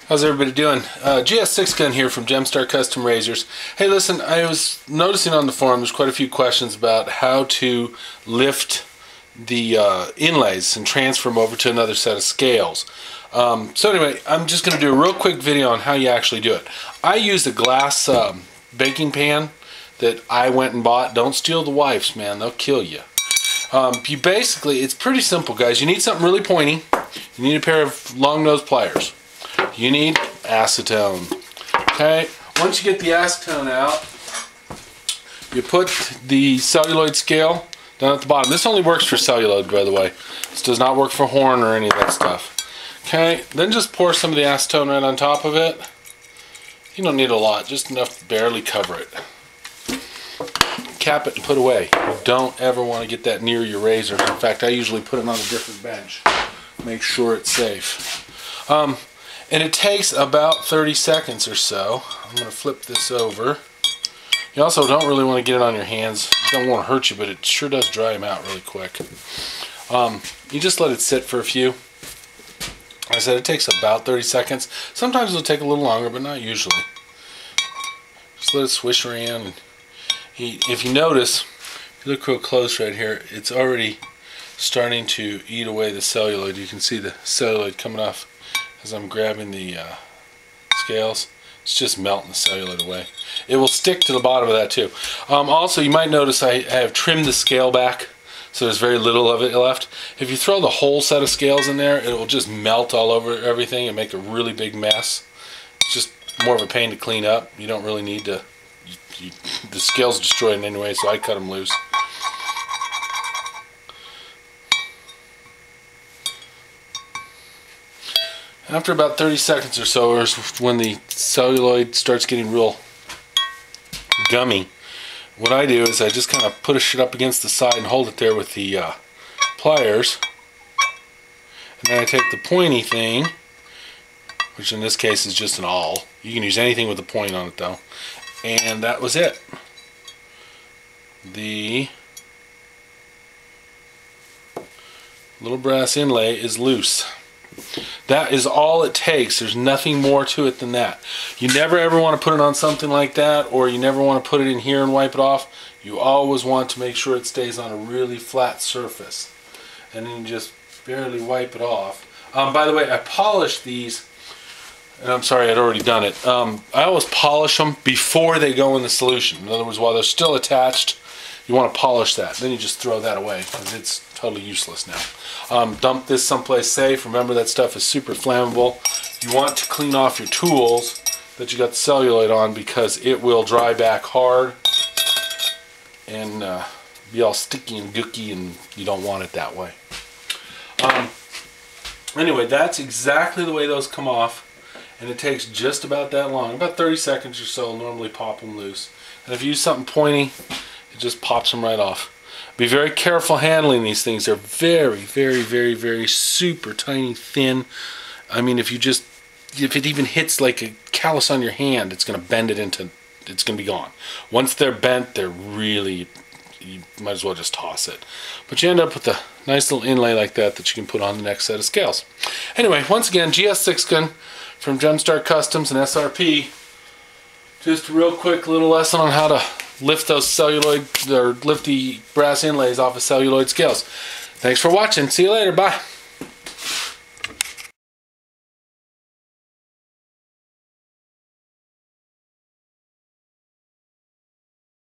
How's everybody doing? GS6gun here from Gemstar Custom Razors. Hey, listen, I was noticing on the forum there's quite a few questions about how to lift the inlays and transfer them over to another set of scales. So anyway, I'm just going to do a real quick video on how you actually do it. I used a glass baking pan that I went and bought. Don't steal the wife's, man. They'll kill you. You basically, it's pretty simple, guys. You need something really pointy. You need a pair of long nose pliers. You need acetone. Okay, once you get the acetone out, you put the celluloid scale down at the bottom. This only works for celluloid, by the way. This does not work for horn or any of that stuff. Okay, then just pour some of the acetone right on top of it. You don't need a lot, just enough to barely cover it. Cap it and put away. You don't ever want to get that near your razor. In fact, I usually put it on a different bench. Make sure it's safe. And it takes about 30 seconds or so. I'm going to flip this over. You also don't really want to get it on your hands. It don't want to hurt you, but it sure does dry them out really quick. You just let it sit for a few. Like I said, it takes about 30 seconds. Sometimes it'll take a little longer, but not usually. Just let it swish around. If you notice, if you look real close right here, it's already starting to eat away the celluloid. You can see the celluloid coming off as I'm grabbing the scales. It's just melting the celluloid away. It will stick to the bottom of that too. Also, you might notice I have trimmed the scale back, so there's very little of it left. If you throw the whole set of scales in there, it will just melt all over everything and make a really big mess. It's just more of a pain to clean up. You don't really need to. The scale's destroyed anyway, so I cut them loose. After about 30 seconds or so is when the celluloid starts getting real gummy. What I do is I just kind of push it up against the side and hold it there with the pliers. And then I take the pointy thing, which in this case is just an awl. You can use anything with a point on it though. And that was it. The little brass inlay is loose. That is all it takes. There's nothing more to it than that. You never ever want to put it on something like that, or you never want to put it in here and wipe it off. You always want to make sure it stays on a really flat surface. And then you just barely wipe it off. By the way, I polished these, and I'm sorry, I'd already done it. I always polish them before they go in the solution. In other words, while they're still attached, you want to polish that. Then you just throw that away because it's totally useless now. Dump this someplace safe. Remember, that stuff is super flammable. You want to clean off your tools that you got the celluloid on because it will dry back hard and be all sticky and gooky, and you don't want it that way. Anyway, that's exactly the way those come off, and it takes just about that long. About 30 seconds or so will normally pop them loose. And if you use something pointy, it just pops them right off. Be very careful handling these things. They're very, very, very, very super tiny, thin. I mean, if it even hits like a callus on your hand, it's going to bend it into, it's going to be gone. Once they're bent, they're really, you might as well just toss it. But you end up with a nice little inlay like that that you can put on the next set of scales. Anyway, once again, GS6gun from Gemstar Customs and SRP. Just a real quick little lesson on how to lift those celluloid, or lift the brass inlays off of celluloid scales. Thanks for watching. See you later. Bye.